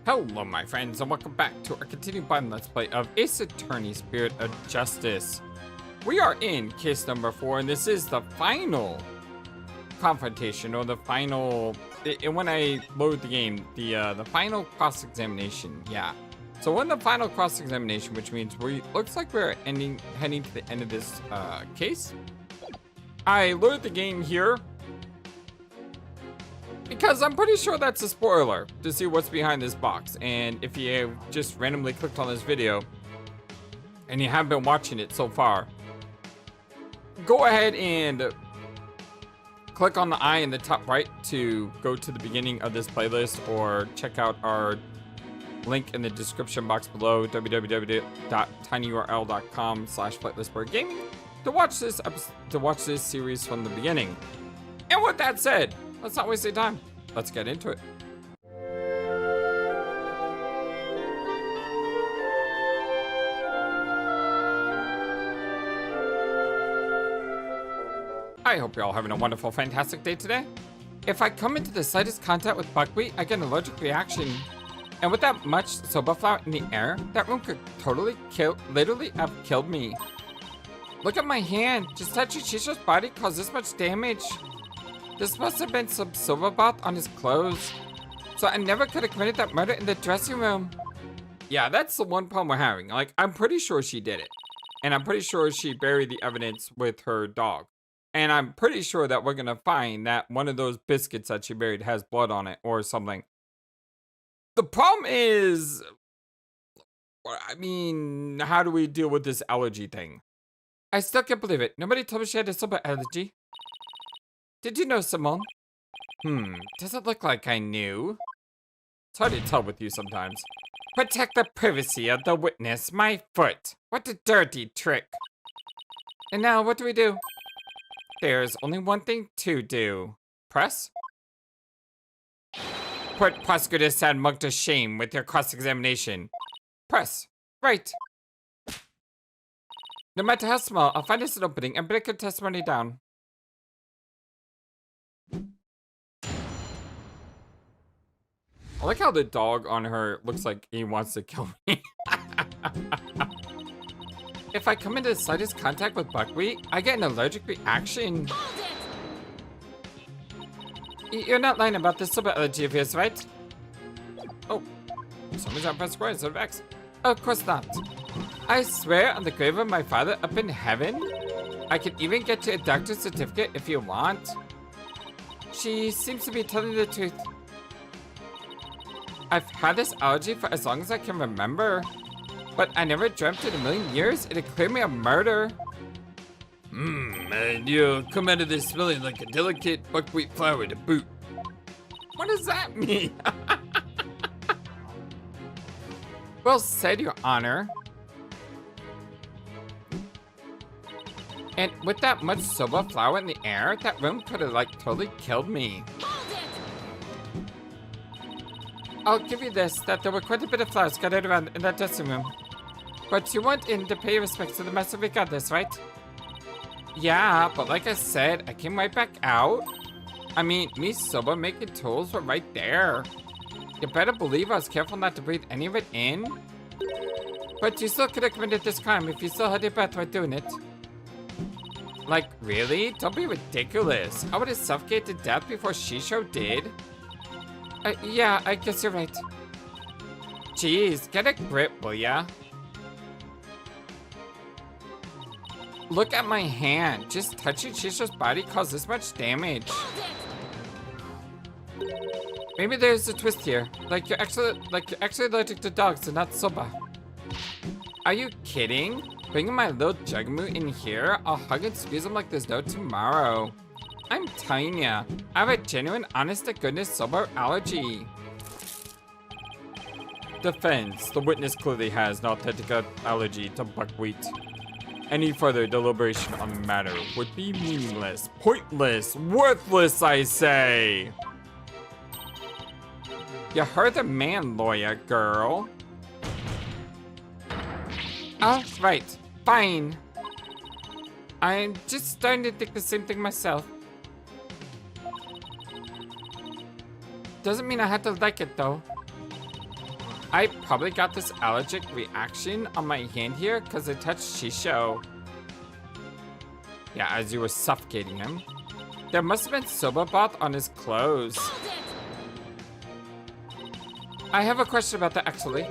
Hello my friends and welcome back to our continued blind let's play of Ace Attorney Spirit of Justice. We are in case number 4 and this is the final confrontation or the final, when I load the game, the final cross-examination, yeah. So we're in the final cross-examination, which means looks like we're heading to the end of this case. I loaded the game here because I'm pretty sure that's a spoiler to see what's behind this box. And if you just randomly clicked on this video and you haven't been watching it so far, go ahead and click on the eye in the top right to go to the beginning of this playlist, or check out our link in the description box below, www.tinyurl.com/FlightlessBird to watch this series from the beginning. And with that said, let's not waste any time. Let's get into it. I hope you're all having a wonderful, fantastic day today. If I come into the slightest contact with buckwheat, I get an allergic reaction. And with that much soba flour in the air, that room could literally have killed me. Look at my hand. Just touching Shisho's body caused this much damage. This must have been some silver bath on his clothes. So I never could have committed that murder in the dressing room. Yeah, that's the one problem we're having. Like, I'm pretty sure she did it. And I'm pretty sure she buried the evidence with her dog. And I'm pretty sure that we're gonna find that one of those biscuits that she buried has blood on it or something. The problem is, I mean, how do we deal with this allergy thing? I still can't believe it. Nobody told me she had a soba allergy. Did you know, Simone? Doesn't look like I knew. It's hard to tell with you sometimes. Protect the privacy of the witness, my foot. What a dirty trick. And now, what do we do? There's only one thing to do. Press? Put Prosecutor Sahdmadhi to shame with your cross-examination. Press. Right. No matter how small, I'll find us an opening and break her testimony down. I like how the dog on her looks like he wants to kill me. If I come into the slightest contact with buckwheat, I get an allergic reaction. You're not lying about this soba allergy of yours, right? Oh, for some reason I pressed square instead of X. Of course not. I swear on the grave of my father up in heaven, I can even get you a doctor's certificate if you want. She seems to be telling the truth. I've had this allergy for as long as I can remember, but I never dreamt in a million years it'd clear me of murder. And you come out of this smelling like a delicate buckwheat flour to boot. What does that mean? Well said, Your Honor. And with that much soba flour in the air, that room could have totally killed me. I'll give you this, that there were quite a bit of flour scattered around in that dressing room. But you went in to pay your respects to the master regardless, right? Yeah, but like I said, I came right back out. I mean, me soba making tools were right there. You better believe I was careful not to breathe any of it in. But you still could have committed this crime if you still had your breath while doing it. Like, really? Don't be ridiculous. I would have suffocated to death before Shisho did. Yeah, I guess you're right. Jeez, get a grip, will ya? Look at my hand. Just touching Shisho's body caused this much damage. Maybe there's a twist here. Like you're actually allergic to dogs and not soba. Are you kidding? Bringing my little Jugmoo in here? I'll hug and squeeze him like there's no tomorrow. I'm telling ya, I have a genuine, honest-to-goodness soba allergy. Defense. The witness clearly has an authentic allergy to buckwheat. Any further deliberation on the matter would be meaningless, pointless, worthless, I say. You heard the man, lawyer girl. Oh, right. Fine. I'm just starting to think the same thing myself. Doesn't mean I have to like it, though. I probably got this allergic reaction on my hand here because I touched Shisho. Yeah, as you were suffocating him. There must have been soba broth on his clothes. I have a question about that actually.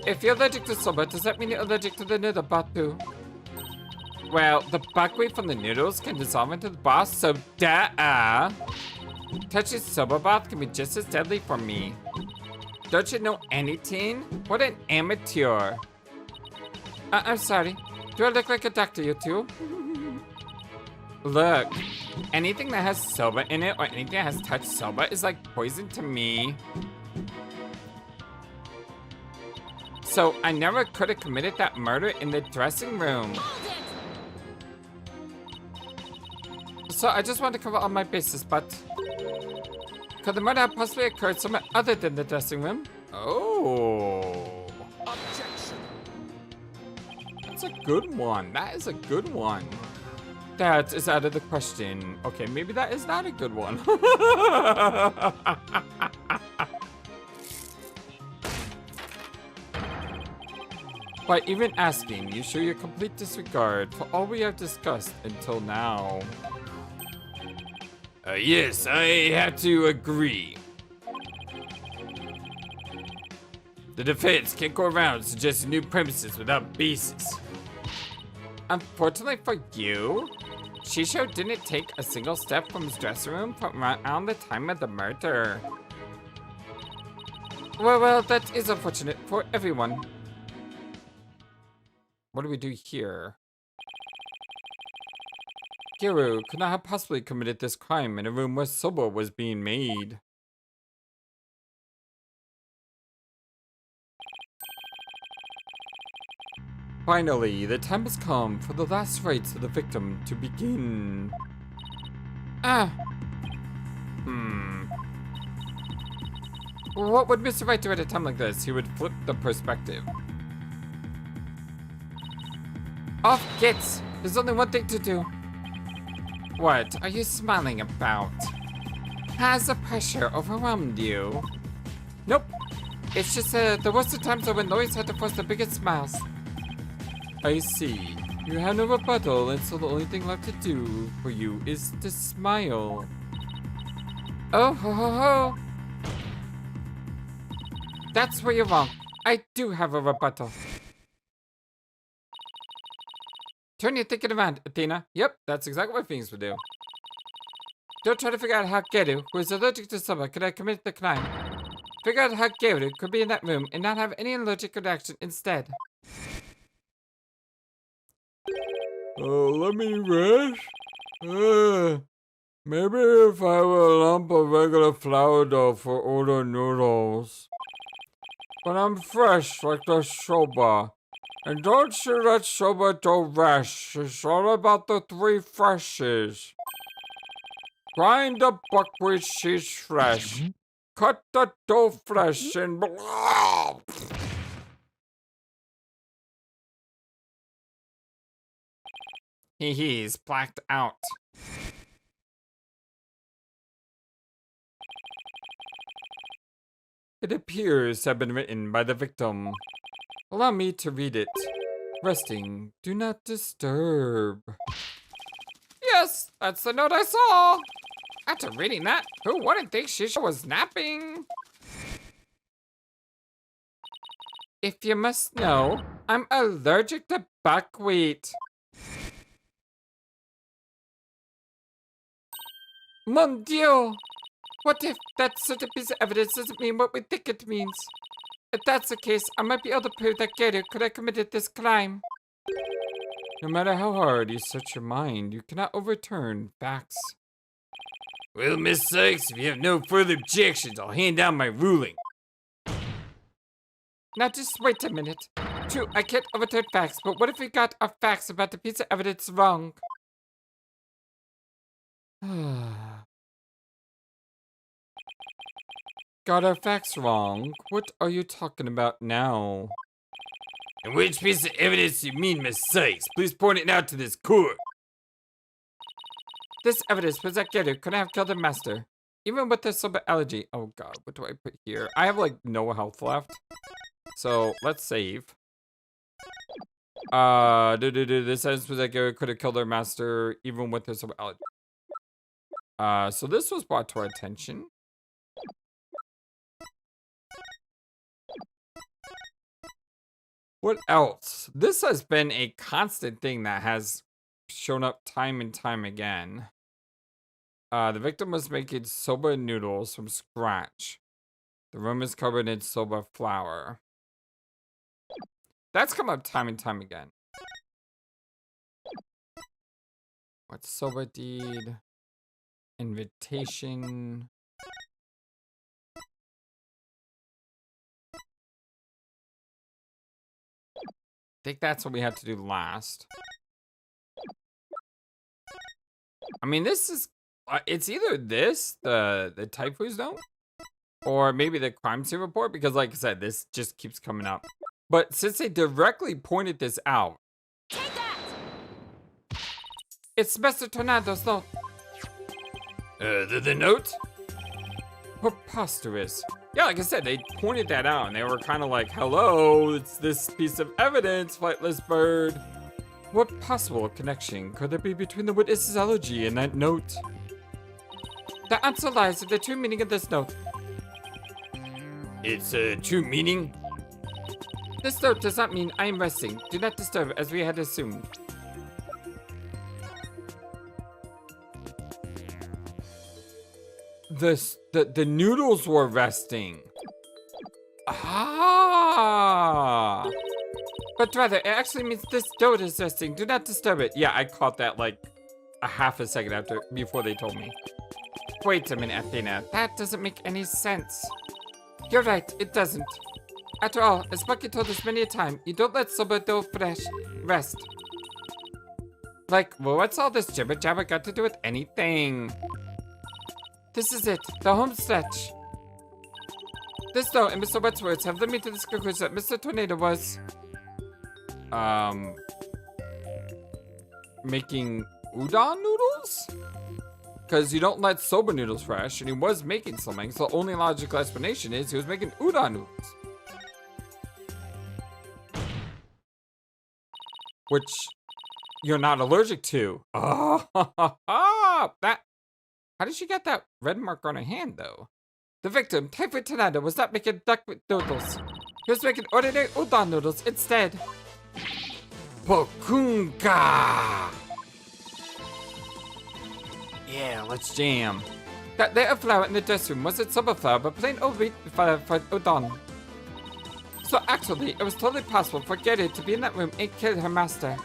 If you're allergic to soba, does that mean you're allergic to the noodle broth too? Well, the buckwheat from the noodles can dissolve into the broth, so duh. Touching soba broth can be just as deadly for me. Don't you know anything? What an amateur. I'm sorry. Do I look like a doctor, you two? Look, anything that has soba in it or anything that has touched soba is like poison to me. So I never could have committed that murder in the dressing room. So I just wanted to cover all my bases, but could the murder have possibly occurred somewhere other than the dressing room? Oh. Objection. That's a good one. That is a good one. That is out of the question. Okay, maybe that is not a good one. By even asking, you show your complete disregard for all we have discussed until now. Yes, I have to agree. The defense can't go around suggesting new premises without basis. Unfortunately for you, Shisho didn't take a single step from his dressing room from around the time of the murder. Well, that is unfortunate for everyone. What do we do here? Geiru could not have possibly committed this crime in a room where soba was being made. Finally, the time has come for the last rites of the victim to begin. What would Mr. Wright do at a time like this? He would flip the perspective. Off gets! There's only one thing to do. What are you smiling about? Has the pressure overwhelmed you? Nope. It's just the worst of times are when Lois had to force the biggest smiles. I see. You have no rebuttal, and so the only thing left to do for you is to smile. Oh ho ho ho! That's where you're wrong. I do have a rebuttal. Turn your thinking around, Athena. Yep, that's exactly what things would do. Don't try to figure out how Geiru, who is allergic to soba, could have committed the crime. Figure out how Geiru could be in that room and not have any allergic reaction instead. Let me rest? Maybe if I have a lump of regular flour dough for older noodles. But I'm fresh like the soba. And don't you let soba dough rest. It's all about the three freshes. Grind the buckwheat seeds fresh. Cut the dough flesh and blah. He's blacked out. It appears to have been written by the victim. Allow me to read it. Resting, do not disturb. Yes, that's the note I saw. After reading that, who wouldn't think Shisho was napping? If you must know, I'm allergic to buckwheat. Mon Dieu! What if that certain piece of evidence doesn't mean what we think it means? If that's the case, I might be able to prove that Geiru could have committed this crime. No matter how hard you search your mind, you cannot overturn facts. Well, Miss Sykes, if you have no further objections, I'll hand down my ruling. Now just wait a minute. True, I can't overturn facts, but what if we got our facts about the piece of evidence wrong? Got our facts wrong? What are you talking about now? And which piece of evidence do you mean, Miss Sykes? Please point it out to this court. This evidence proves that Geiru couldn't have killed the master, even with the soba allergy. Oh god, what do I put here? I have like no health left. So let's save. This sentence was that Geiru could have killed their master even with his allergy. So this was brought to our attention. What else? This has been a constant thing that has shown up time and time again. The victim was making soba noodles from scratch. The room is covered in soba flour. That's come up time and time again. What's soba deed? Invitation. I think that's what we had to do last. I mean, this is... it's either this, the Typhoon's note, or maybe the crime scene report, because like I said, this just keeps coming up. But since they directly pointed this out... Take that! It's Mr. Tornado's note. The note? Preposterous. Yeah, like I said, they pointed that out, and they were kind of like, hello, it's this piece of evidence, FlightlessBird. What possible connection could there be between the witness's allergy and that note? The answer lies in the true meaning of this note. It's a true meaning? This note does not mean I am resting. Do not disturb as we had assumed. The noodles were resting. Ah! But rather, it actually means this note is resting. Do not disturb it. Yeah, I caught that like a half a second before they told me. Wait a minute, Athena. That doesn't make any sense. You're right, it doesn't. After all, as Bucky told us many a time, you don't let soba dough rest. Like, well, what's all this jibber jabber got to do with anything? This is it, the home stretch. This note and Mr. Wet's words have led me to this conclusion that Mr. Tornado was... making udon noodles? Because you don't let soba noodles fresh, and he was making something, so the only logical explanation is he was making udon noodles. Which you're not allergic to. Oh, that... How did she get that red mark on her hand, though? The victim, Typhoon Tornado, was not making duck noodles. He was making ordinary udon noodles instead. Bokunga! Yeah, let's jam. That layer of flour in the dressing room wasn't soba flour, but plain old wheat flour for udon. So actually, it was totally possible for Geiru to be in that room and kill her master.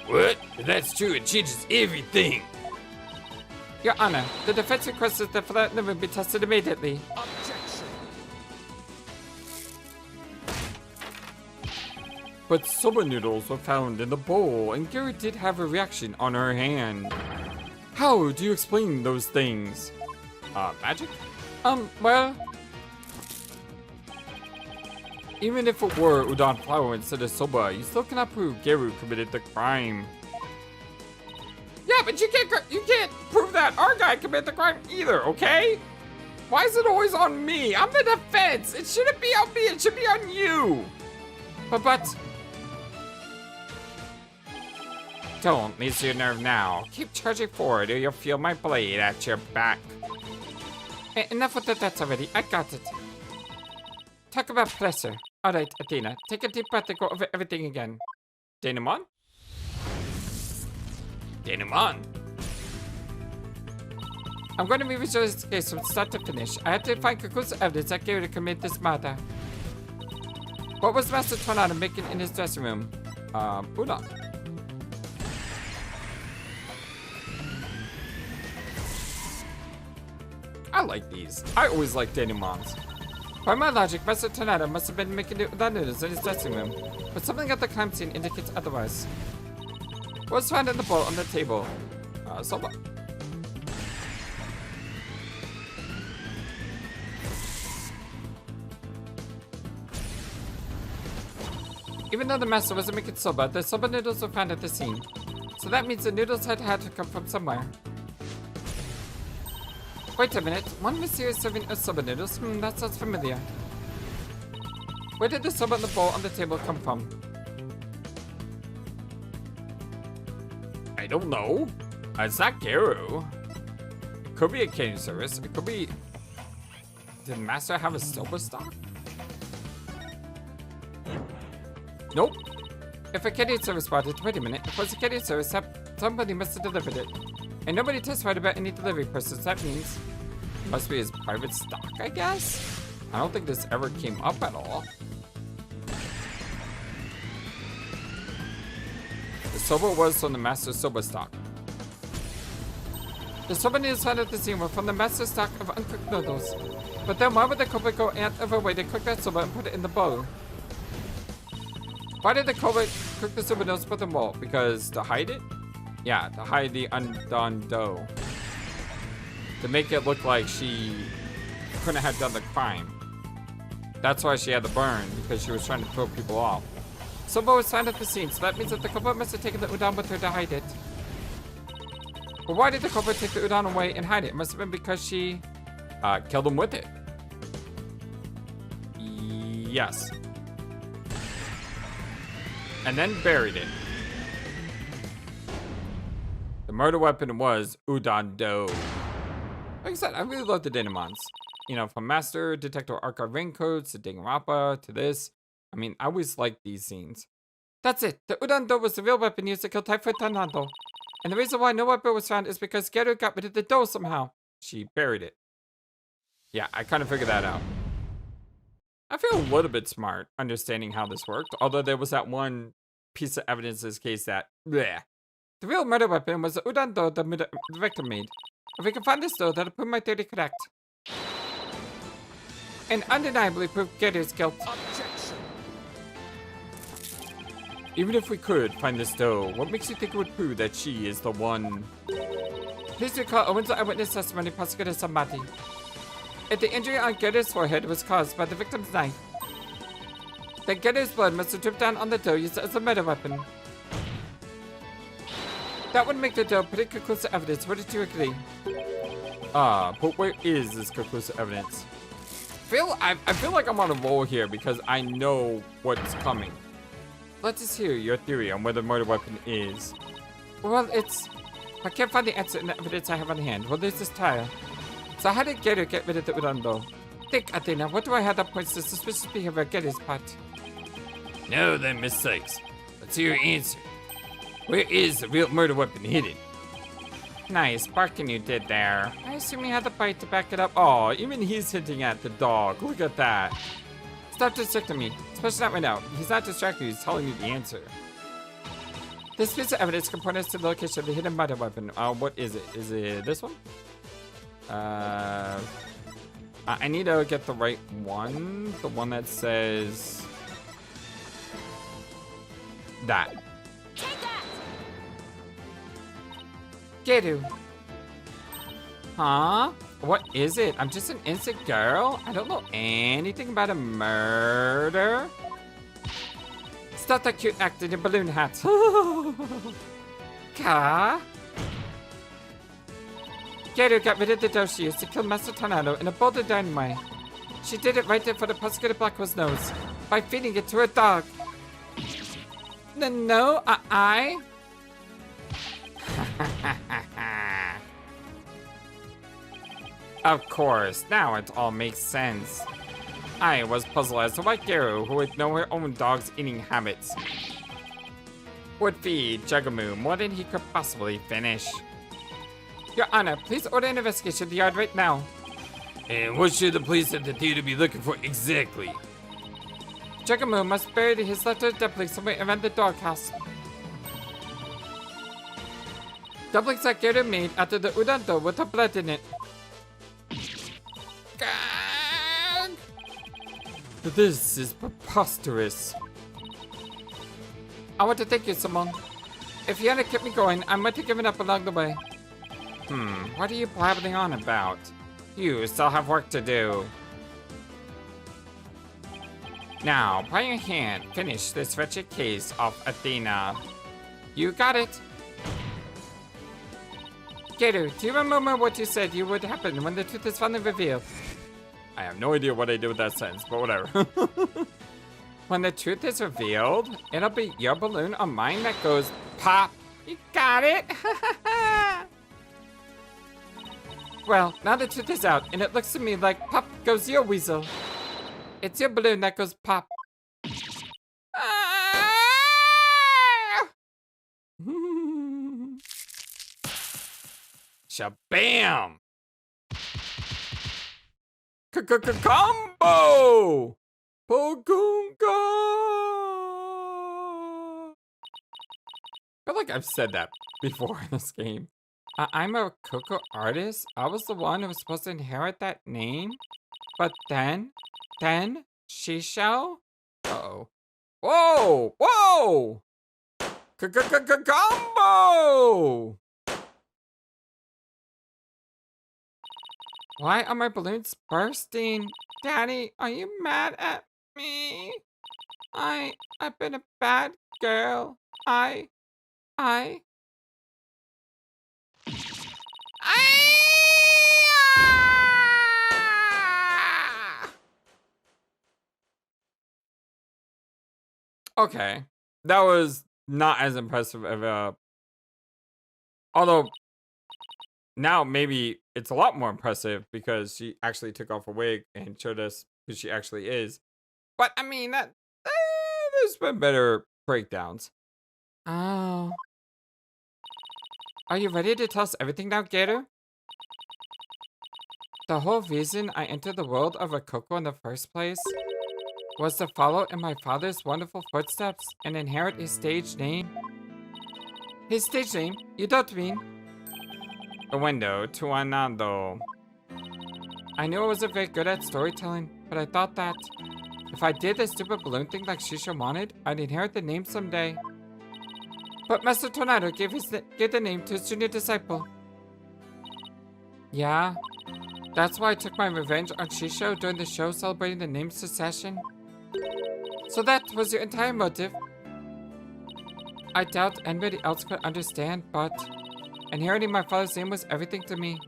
What? If that's true, it changes everything. Your Honor, the defense requests that the flour in the room be tested immediately. Objection. But soba noodles were found in the bowl, and Geiru did have a reaction on her hand. How do you explain those things? Magic? Well... Even if it were udon flour instead of soba, you still cannot prove Geiru committed the crime. Yeah, but you can't prove that our guy committed the crime either, okay? Why is it always on me? I'm the defense. It shouldn't be on me. It should be on you. But... Don't lose your nerve now. Keep charging forward or you'll feel my blade at your back. Enough with the threats already. I got it. Talk about pressure. Alright, Athena. Take a deep breath and go over everything again. Denouement? Denouement? I'm going to revisualize this case from start to finish. I have to find conclusive evidence that Geiru committed this murder. What was Master Tornado making in his dressing room? Udon. I like these. I always like denouements. By my logic, Master Tornado must have been making udon noodles in his dressing room, but something at the crime scene indicates otherwise. What was found in the bowl on the table? Soba. Even though the master wasn't making soba, the soba noodles were found at the scene. So that means the noodles had to come from somewhere. Wait a minute. One mysterious serving of soba noodles? That sounds familiar. Where did the soba in the bowl on the table come from? I don't know. It's not Geiru. It could be a catering service. It could be... Did Master have a soba stock? Nope. If a catering service bought it, wait a minute. If it was a catering service, somebody must have delivered it. And nobody testified about any delivery process. That means it must be his private stock, I guess? I don't think this ever came up at all. The soba was from the Master's soba stock. The soba noodles found at the scene were from the Master's stock of uncooked noodles. But then why would the culprit go out of her way to cook that soba and put it in the bowl? Why did the culprit cook the soba noodles and put them in the bowl? Because to hide it? Yeah, to hide the undone dough. To make it look like she couldn't have done the crime. That's why she had to burn, because she was trying to throw people off. Soba was found at the scene, so that means that the culprit must have taken the udon with her to hide it. But why did the culprit take the udon away and hide it? It must have been because she killed him with it. Yes. And then buried it. The murder weapon was udon dough. Like I said, I really love the denouements. You know, from Master, Detective Archive Raincoats, to Danganronpa, to this. I mean, I always like these scenes. That's it. The udon dough was the real weapon used to kill Typhoid Tornado. And the reason why no weapon was found is because Geiru got rid of the dough somehow. She buried it. Yeah, I kind of figured that out. I feel a little bit smart understanding how this worked, although there was that one piece of evidence in this case that, bleh. The real murder weapon was the udon dough the victim made. If we can find this dough, that'll prove my theory correct. And undeniably prove Geiru's guilt. Objection. Even if we could find this dough, what makes you think it would prove that she is the one? Please recall Owen's eyewitness testimony, Dhurke Sahdmadhi. If the injury on Geiru's forehead was caused by the victim's knife, then Geiru's blood must have dripped down on the dough used as a murder weapon. That would make the dough pretty conclusive evidence. Wouldn't you agree? But where is this conclusive evidence? I feel like I'm on a roll here because I know what's coming. Let's just hear your theory on where the murder weapon is. Well, I can't find the answer in the evidence I have on hand. Well, there's this tire. So how did Geiru get rid of the udon dough? Think, Athena, what do I have that points to suspicious behavior of Geiru's part? No, then, Miss Sykes. Let's hear your answer. Where is the real murder weapon hidden? Nice barking you did there. I assume you had the bite to back it up. Oh, even he's hinting at the dog. Look at that. Stop distracting me. Especially not right now. He's not distracting you, he's telling you the answer. This piece of evidence can point us to the location of the hidden murder weapon. What is it? Is it this one? I need to get the right one. The one that says... that. Take that. Geiru. Huh? What is it? I'm just an innocent girl? I don't know anything about a murder. Stop that cute act in your balloon hat. Ka? Geiru got rid of the dough she used to kill Master Tornado in a bold and daring way. She did it right there for the prosecutor Blackwell's nose by feeding it to her dog. No, I? Of course, now it all makes sense. I was puzzled as to why Geiru, who would know her own dog's eating habits, would feed Jagamu more than he could possibly finish. Your Honor, please order an investigation of the yard right now. And what should the police at the theater be looking for exactly? Jagamu must bury his leftover dumplings somewhere around the doghouse. Dumplings that Geiru made after the udon dough with her blood in it. God! This is preposterous. I want to thank you, Simone. If you hadn't kept me going, I might have given up along the way. What are you blabbering on about? You still have work to do. Now, by your hand, finish this wretched case of Athena. You got it. Geiru, do you remember what you said you would happen when the truth is finally revealed? I have no idea what I did with that sentence, but whatever. When the truth is revealed, it'll be your balloon or mine that goes pop. You got it? Well, now the truth is out, and it looks to me like pop goes your weasel. It's your balloon that goes pop. Shabam! Combo! Pogunga! I feel like I've said that before in this game. I'm a Coco artist. I was the one who was supposed to inherit that name. But then, Shisho? Uh-oh. Whoa! Whoa! Combo! Why are my balloons bursting? Daddy, are you mad at me? I've been a bad girl. I... Okay. That was not as impressive of a... Although, now maybe it's a lot more impressive because she actually took off her wig and showed us who she actually is. But, I mean, there's been better breakdowns. Oh. Are you ready to tell us everything now, Geiru? The whole reason I entered the world of Rokoko in the first place was to follow in my father's wonderful footsteps and inherit his stage name. His stage name? You don't mean? A window to another. I knew I wasn't very good at storytelling, but I thought that if I did the stupid balloon thing like Shisha wanted, I'd inherit the name someday. But Master Tornado gave the name to his junior disciple. Yeah, that's why I took my revenge on Shisho during the show celebrating the name succession. So that was your entire motive. I doubt anybody else could understand, but inheriting my father's name was everything to me.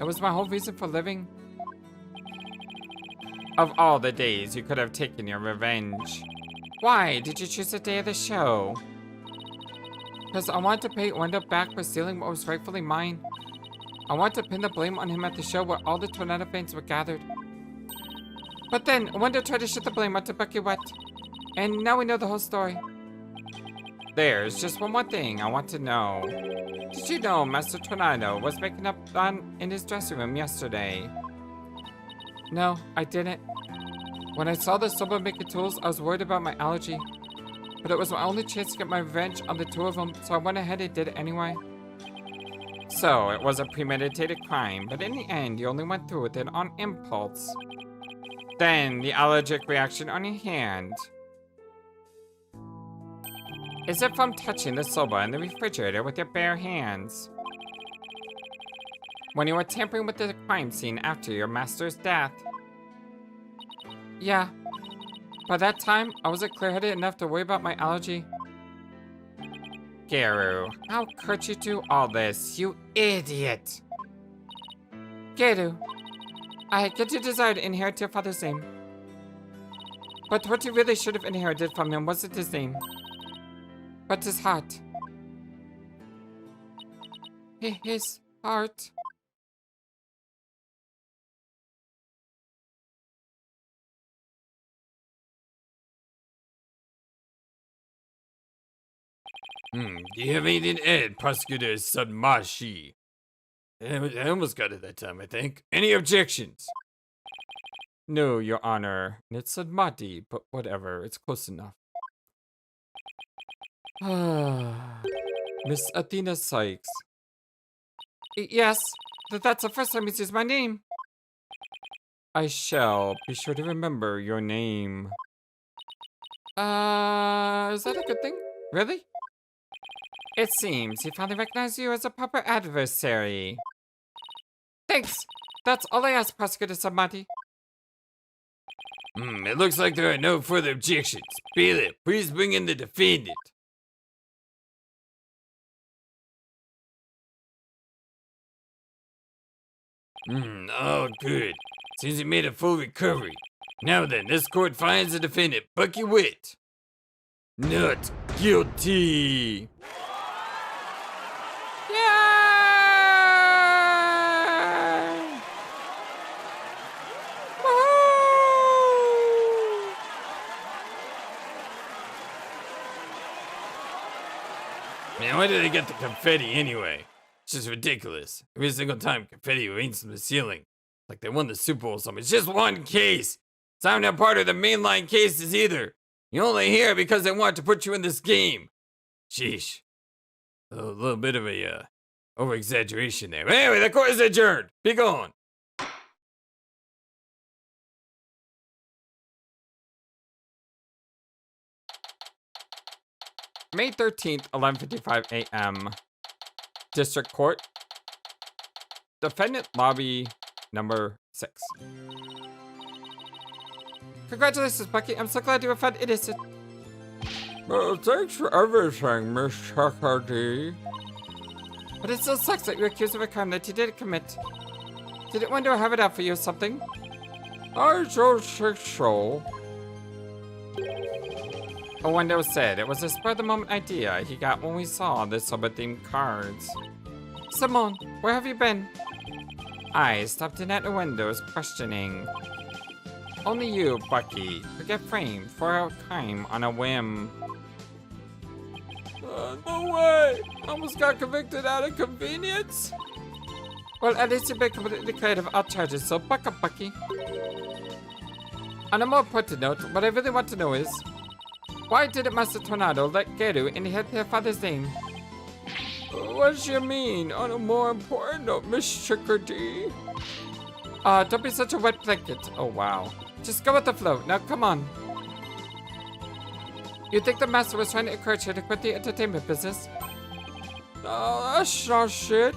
It was my whole reason for living. Of all the days you could have taken your revenge, why did you choose the day of the show? Because I wanted to pay Wendell back for stealing what was rightfully mine. I wanted to pin the blame on him at the show where all the Tornado fans were gathered. But then, Wendell tried to shift the blame onto Bucky Wet. And now we know the whole story. There's just one more thing I want to know. Did you know Master Tornado was making up in his dressing room yesterday? No, I didn't. When I saw the Soba making tools, I was worried about my allergy. But it was my only chance to get my revenge on the two of them, so I went ahead and did it anyway. So, it was a premeditated crime, but in the end, you only went through with it on impulse. Then, the allergic reaction on your hand. Is it from touching the soba in the refrigerator with your bare hands? When you were tampering with the crime scene after your master's death? Yeah. By that time, I wasn't clear-headed enough to worry about my allergy. Geiru, how could you do all this, you idiot? Geiru, I get your desire to inherit your father's name. But what you really should have inherited from him wasn't his name, but his heart. His heart. Do you have anything to add, Prosecutor Sahdmadhi? I almost got it that time, I think. Any objections? No, Your Honor. It's Sahdmadhi, but whatever. It's close enough. Miss Athena Sykes. Yes, that's the first time he's used my name. I shall be sure to remember your name. Is that a good thing? Really? It seems he finally recognized you as a proper adversary. Thanks. That's all I ask, Prosecutor Sahdmadhi. It looks like there are no further objections. Bailiff, please bring in the defendant. Oh, good. Seems he made a full recovery. Now then, this court finds the defendant, Bucky Witt, not guilty. Yay! Woo! Man, why did they get the confetti anyway? It's just ridiculous. Every single time confetti rains from the ceiling. Like they won the Super Bowl or something. It's just one case. It's not even part of the mainline cases either. You only hear it because they want to put you in this game. Sheesh. A little bit of a over-exaggeration there. But anyway, the court is adjourned. Be gone. May 13th, 11:55 a.m. District Court. Defendant Lobby number 6. Congratulations, Bucky. I'm so glad you were found innocent. Well, thanks for everything, Miss Chickadee. But it still sucks that you're accused of a crime that you didn't commit. Didn't Wendo have it out for you or something? I don't think so. Wendo said it was a spur-of-the-moment idea he got when we saw the sober-themed cards. Simone, where have you been? I stopped in at the windows questioning. Only you, Bucky, could get framed for a crime on a whim. No way! I almost got convicted out of convenience? Well, at least you've been completely cleared of all charges, so buck up, Bucky. On a more important note, what I really want to know is, why didn't Master Tornado let Geiru inherit their father's name? What do you mean, on a more important note, Miss Chickadee? Don't be such a wet blanket. Oh, wow. Just go with the flow. Now, come on. You think the master was trying to encourage her to quit the entertainment business? No, that's not shit.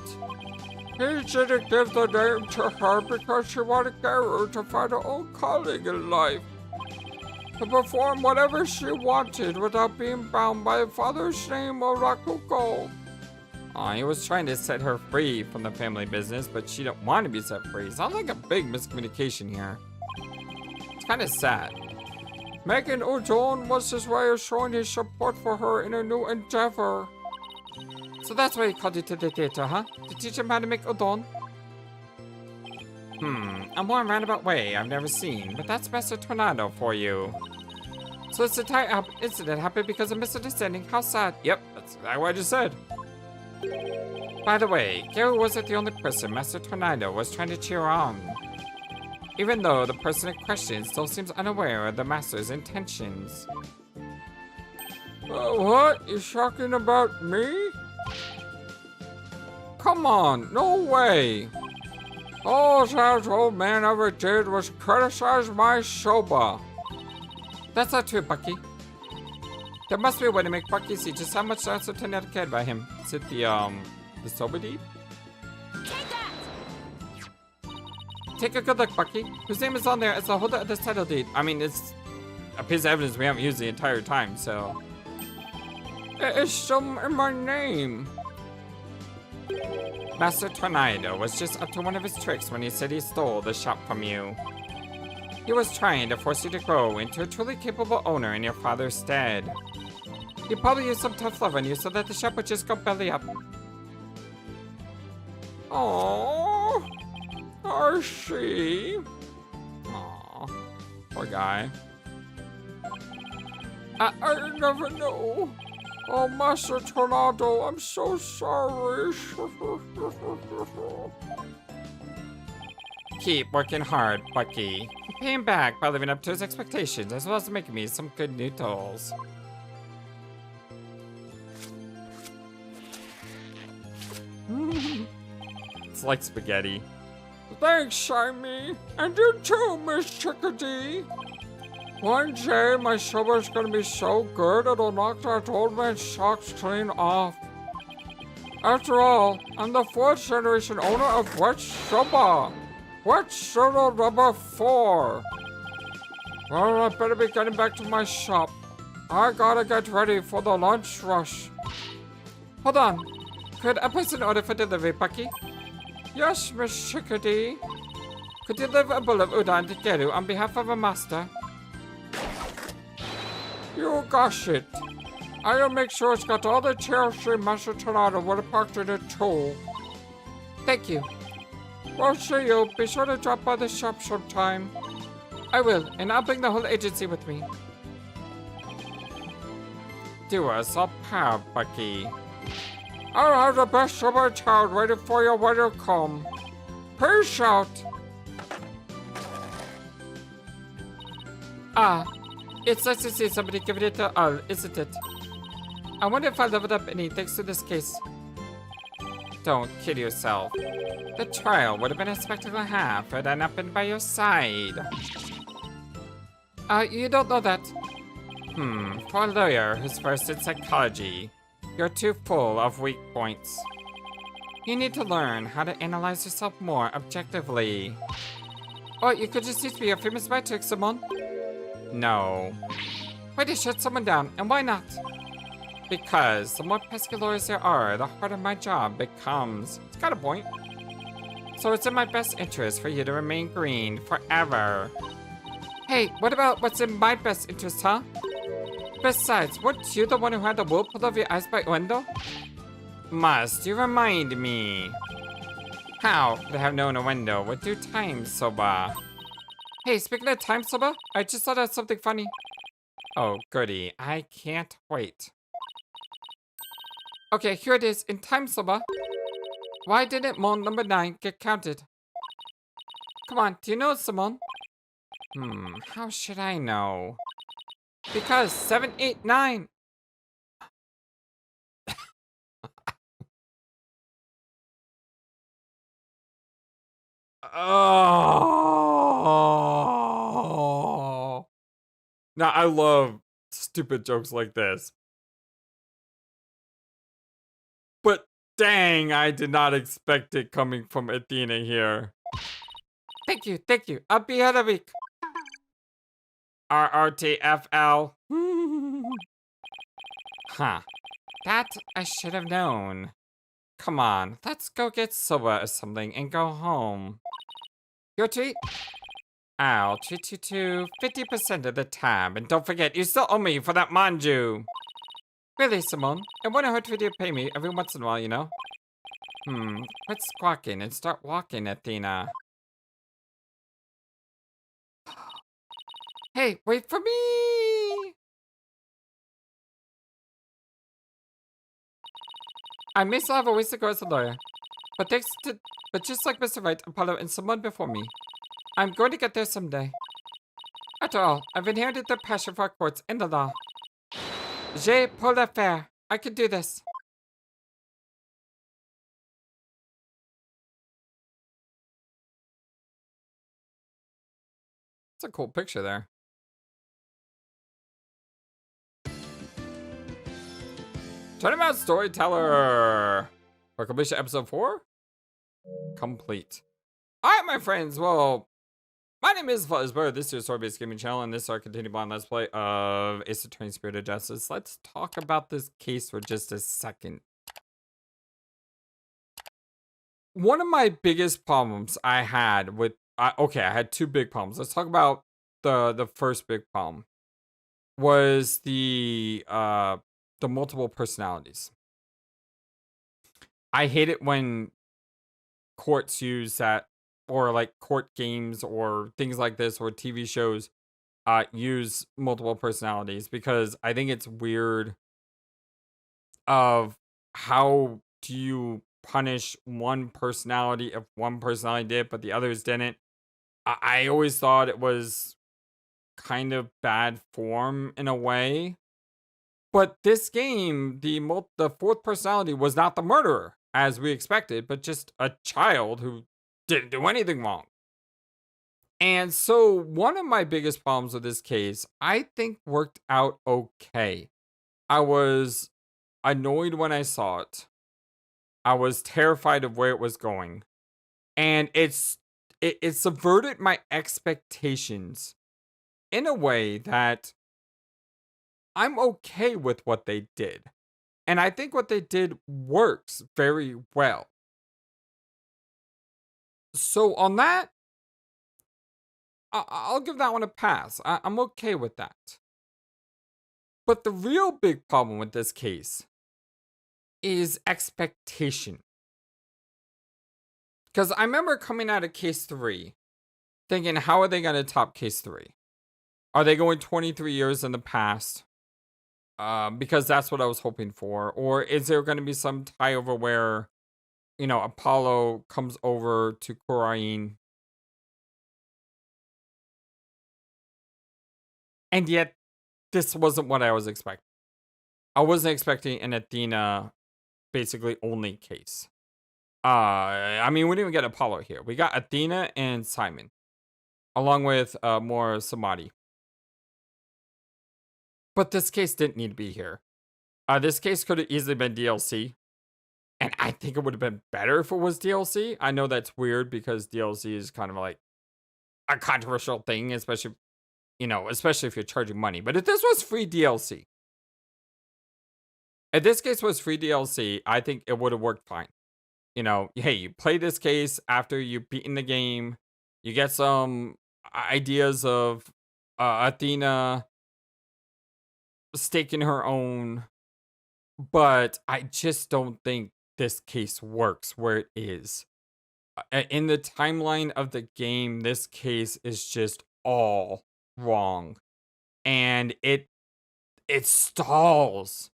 He didn't give the name to her because she wanted Geiru to find her own calling in life. To perform whatever she wanted without being bound by her father's name or Rakugo. He was trying to set her free from the family business, but she didn't want to be set free. Sounds like a big miscommunication here. It's kind of sad. Making udon was his way of showing his support for her in a new endeavor. So that's why he called you to the theater, huh? To teach him how to make udon? A more roundabout way I've never seen, but that's Master Tornado for you. So this entire incident happened because of misunderstanding. How sad. Yep, that's exactly what I just said. By the way, Geiru wasn't the only person Master Tornado was trying to cheer on. Even though the person in question still seems unaware of the Master's intentions. What? You're talking about me? Come on, no way! All that old man ever did was criticize my soba. That's not true, Bucky. There must be a way to make Bucky see just how much Master Tornado cared about him. Is it the soba deed? Take that! Take a good look, Bucky. Whose name is on there as the holder of this title deed? I mean, it's a piece of evidence we haven't used the entire time, so... It's still in my name. Master Tornado was just up to one of his tricks when he said he stole the shop from you. He was trying to force you to grow into a truly capable owner in your father's stead. He probably used some tough love on you so that the shop would just go belly up. Oh, I see. Aw, poor guy. I never knew. Oh, Master Tornado, I'm so sorry. Keep working hard, Bucky. Pay him back by living up to his expectations, as well as making me some good noodles. It's like spaghetti. Thanks, Simey. And you too, Miss Chickadee. One day, my soba's gonna be so good it'll knock that old man's socks clean off. After all, I'm the 4th generation owner of Wet Soba. Wet Soba number 4. Well, I better be getting back to my shop. I gotta get ready for the lunch rush. Hold on. Could I place an order for delivery, Bucky? Yes, Miss Chickadee. Could you deliver a bowl of udon to Geiru on behalf of a master? You gosh it. I'll make sure it's got all the cherry Master Tornado would have packed in it too. Thank you. Well, see you. Be sure to drop by the shop sometime. I will, and I'll bring the whole agency with me. Do us a pair, Bucky. I'll have the best of my child waiting for you when you come. Peace out. Ah, it's nice to see somebody giving it to all, isn't it? I wonder if I leveled up any thanks to this case. Don't kid yourself. The trial would have been a spectacle and a half had I not been by your side. You don't know that. For a lawyer who's versed in psychology, you're too full of weak points. You need to learn how to analyze yourself more objectively. Or you could just teach me your famous by trick, Simone. No. Why to shut someone down, and why not? Because the more pesky lawyers there are, the harder my job becomes. It's got a point. So it's in my best interest for you to remain green forever. Hey, what about what's in my best interest, huh? Besides, weren't you the one who had the wool pulled over your eyes by window? Must you remind me? How could I have known a window would do time soba? Hey, speaking of time soba, I just thought of something funny. Oh, goody. I can't wait. Okay, here it is in time soba. Why didn't mon number 9 get counted? Come on, do you know, Simone? How should I know? Because 7, 8, 9. Oh. Now, I love stupid jokes like this. But dang, I did not expect it coming from Athena here. Thank you, thank you. I'll be here a week. RRTFL. Huh. That I should have known. Come on, let's go get soba or something and go home. Your treat? I'll treat you to 50% of the tab. And don't forget, you still owe me for that manju. Really, Simone? It wouldn't hurt for you to pay me every once in a while, you know? Quit squawking and start walking, Athena. Hey, wait for me! I may still have a ways to go as a lawyer, but just like Mr. Wright, Apollo, and someone before me, I'm going to get there someday. After all, I've inherited their passion for our courts and the law. J'ai pour le faire. I can do this. It's a cool picture there. Turnabout Storyteller. For completion, episode 4? Complete. Alright, my friends. Well, my name is FlightlessBird. This is your story-based gaming channel, and this is our continued blind let's play of Ace Attorney Spirit of Justice. Let's talk about this case for just a second. One of my biggest problems I had with... I had two big problems. Let's talk about the first big problem. Was the multiple personalities. I hate it when courts use that, or like court games or things like this, or TV shows use multiple personalities, because I think it's weird of how do you punish one personality if one personality did but the others didn't. I always thought it was kind of bad form in a way. But this game, the fourth personality was not the murderer, as we expected, but just a child who didn't do anything wrong. And so one of my biggest problems with this case, I think, worked out okay. I was annoyed when I saw it. I was terrified of where it was going. And it subverted my expectations in a way that I'm okay with what they did. And I think what they did works very well. So on that, I'll give that one a pass. I'm okay with that. But the real big problem with this case is expectation. Because I remember coming out of case 3 thinking, how are they going to top case 3? Are they going 23 years in the past? Because that's what I was hoping for. Or is there going to be some tie over where, Apollo comes over to Khura'in? And yet, this wasn't what I was expecting. I wasn't expecting an Athena basically only case. I mean, we didn't even get Apollo here. We got Athena and Simon, along with more Samadhi. But this case didn't need to be here. This case could have easily been DLC. And I think it would have been better if it was DLC. I know that's weird because DLC is kind of like a controversial thing, especially if you're charging money. But if this was free DLC, if this case was free DLC, I think it would have worked fine. Hey, you play this case after you've beaten the game. You get some ideas of Athena staking her own. But I just don't think this case works where it is. In the timeline of the game, this case is just all wrong. And it stalls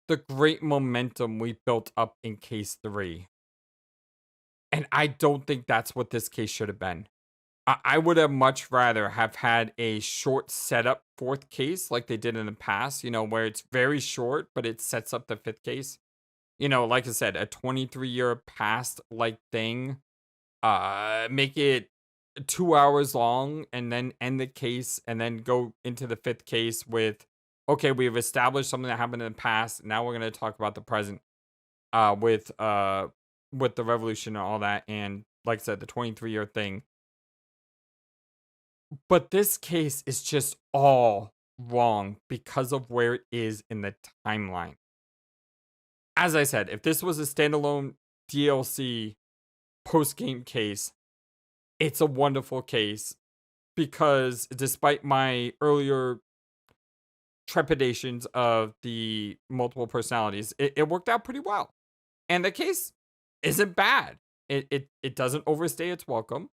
the great momentum we built up in case 3. And I don't think that's what this case should have been. I would have much rather have had a short setup 4th case like they did in the past, where it's very short, but it sets up the 5th case. Like I said, a 23-year past like thing. Make it 2 hours long and then end the case and then go into the 5th case with, okay, we've established something that happened in the past. Now we're going to talk about the present with the revolution and all that. And like I said, the 23-year thing. But this case is just all wrong because of where it is in the timeline. As I said, if this was a standalone DLC post-game case, it's a wonderful case because despite my earlier trepidations of the multiple personalities, it worked out pretty well. And the case isn't bad. It doesn't overstay its welcome.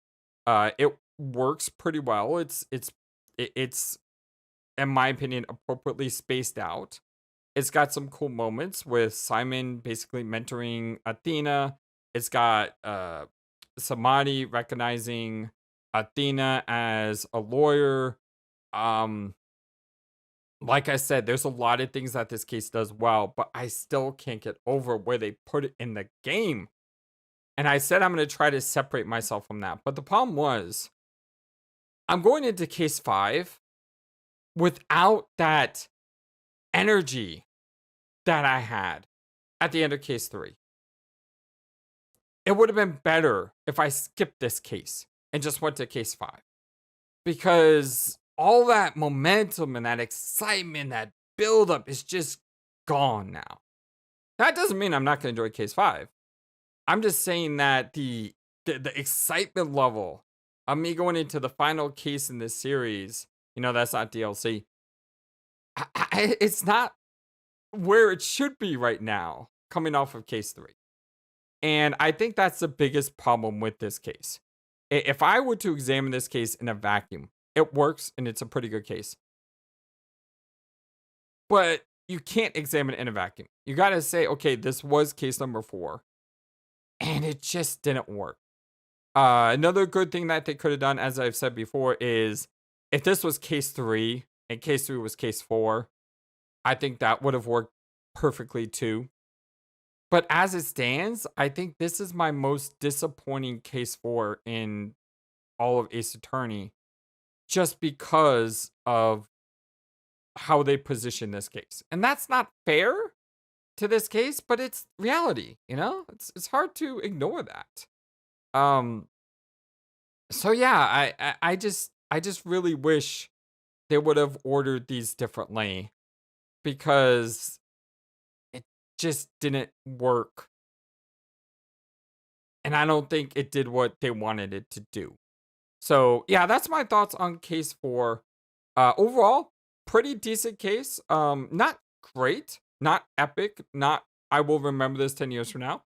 It works pretty well. It's in my opinion appropriately spaced out. It's got some cool moments with Simon basically mentoring Athena. It's got Samadhi recognizing Athena as a lawyer. Like I said, there's a lot of things that this case does well, but I still can't get over where they put it in the game. And I said I'm going to try to separate myself from that. But the problem was, I'm going into case 5 without that energy that I had at the end of case 3. It would have been better if I skipped this case and just went to case 5. Because all that momentum and that excitement, that buildup is just gone now. That doesn't mean I'm not going to enjoy case 5. I'm just saying that the excitement level of me going into the final case in this series, that's not DLC. It's not where it should be right now, coming off of case 3. And I think that's the biggest problem with this case. If I were to examine this case in a vacuum, it works and it's a pretty good case. But you can't examine it in a vacuum. You got to say, okay, this was case number 4. And it just didn't work. Another good thing that they could have done, as I've said before, is if this was case 3 and case 3 was case 4, I think that would have worked perfectly too. But as it stands, I think this is my most disappointing case 4 in all of Ace Attorney, just because of how they position this case. And that's not fair to this case, but it's reality, It's hard to ignore that. So yeah, I just really wish they would have ordered these differently, because it just didn't work and I don't think it did what they wanted it to do. So yeah, that's my thoughts on case 4. Overall, pretty decent case. Not great, not epic, not I will remember this 10 years from now,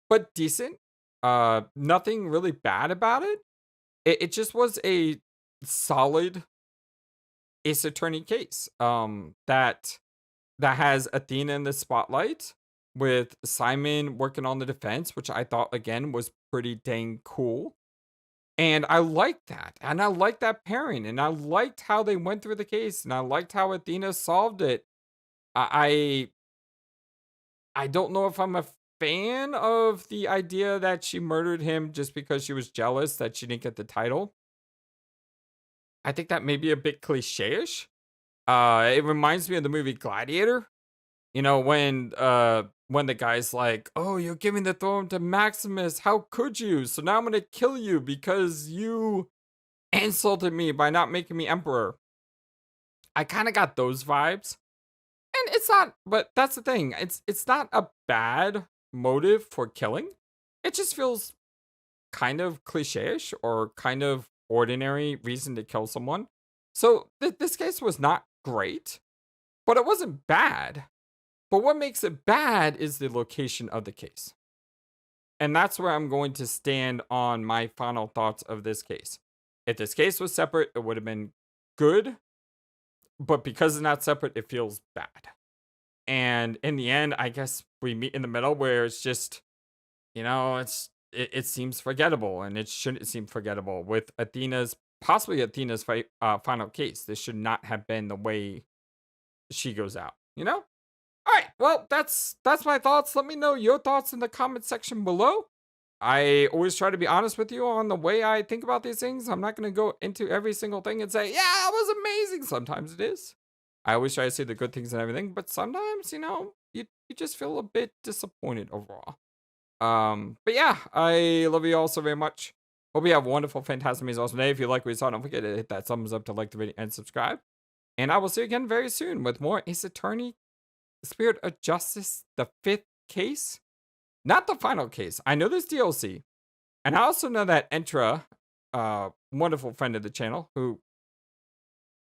but decent. Nothing really bad about it. It just was a solid Ace Attorney case. That has Athena in the spotlight with Simon working on the defense, which I thought again was pretty dang cool. And I liked that. And I liked that pairing. And I liked how they went through the case. And I liked how Athena solved it. I don't know if I'm a fan of the idea that she murdered him just because she was jealous that she didn't get the title. I think that may be a bit cliche-ish. It reminds me of the movie Gladiator. You know, when the guy's like, "Oh, you're giving the throne to Maximus. How could you? So now I'm gonna kill you because you insulted me by not making me emperor." I kind of got those vibes. And it's not, but that's the thing. It's not a bad motive for killing. It just feels kind of cliche-ish or kind of ordinary reason to kill someone. So this case was not great, but it wasn't bad. But what makes it bad is the location of the case. And that's where I'm going to stand on my final thoughts of this case. If this case was separate, it would have been good. But because it's not separate, it feels bad. And in the end, I guess we meet in the middle where it's just, you know, it seems forgettable, and it shouldn't seem forgettable with possibly Athena's final case. This should not have been the way she goes out, you know? All right, well, that's my thoughts. Let me know your thoughts in the comment section below. I always try to be honest with you on the way I think about these things. I'm not going to go into every single thing and say, yeah, it was amazing. Sometimes it is. I always try to see the good things and everything, but sometimes, you know, you just feel a bit disappointed overall. But yeah, I love you all so very much. Hope you have a wonderful, fantastic, amazing, awesome day. If you like what you saw, don't forget to hit that thumbs up to like the video and subscribe. And I will see you again very soon with more Ace Attorney Spirit of Justice, the 5th case. Not the final case. I know there's DLC. And I also know that Entra, wonderful friend of the channel, who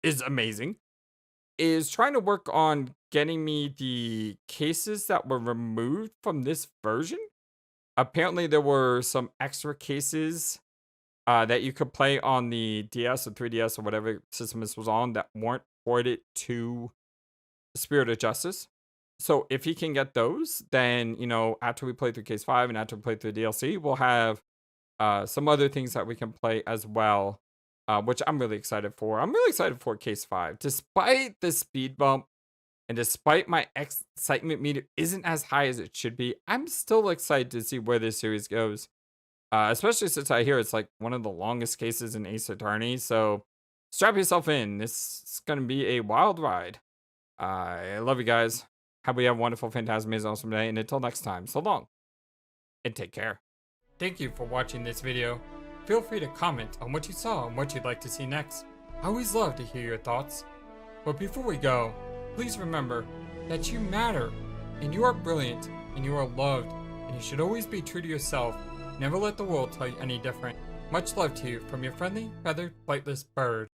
is amazing, is trying to work on getting me the cases that were removed from this version. Apparently, there were some extra cases that you could play on the DS or 3DS or whatever system this was on that weren't ported to Spirit of Justice. So if he can get those, then, you know, after we play through Case 5 and after we play through DLC, we'll have some other things that we can play as well, which I'm really excited for. I'm really excited for Case 5. Despite the speed bump and despite my excitement meter isn't as high as it should be, I'm still excited to see where this series goes, especially since I hear it's like one of the longest cases in Ace Attorney. So strap yourself in. This is going to be a wild ride. I love you guys. Hope you have a wonderful, fantastic, amazing, awesome day. And until next time, so long and take care. Thank you for watching this video. Feel free to comment on what you saw and what you'd like to see next. I always love to hear your thoughts. But before we go, please remember that you matter, and you are brilliant, and you are loved, and you should always be true to yourself. Never let the world tell you any different. Much love to you from your friendly, feathered, flightless bird.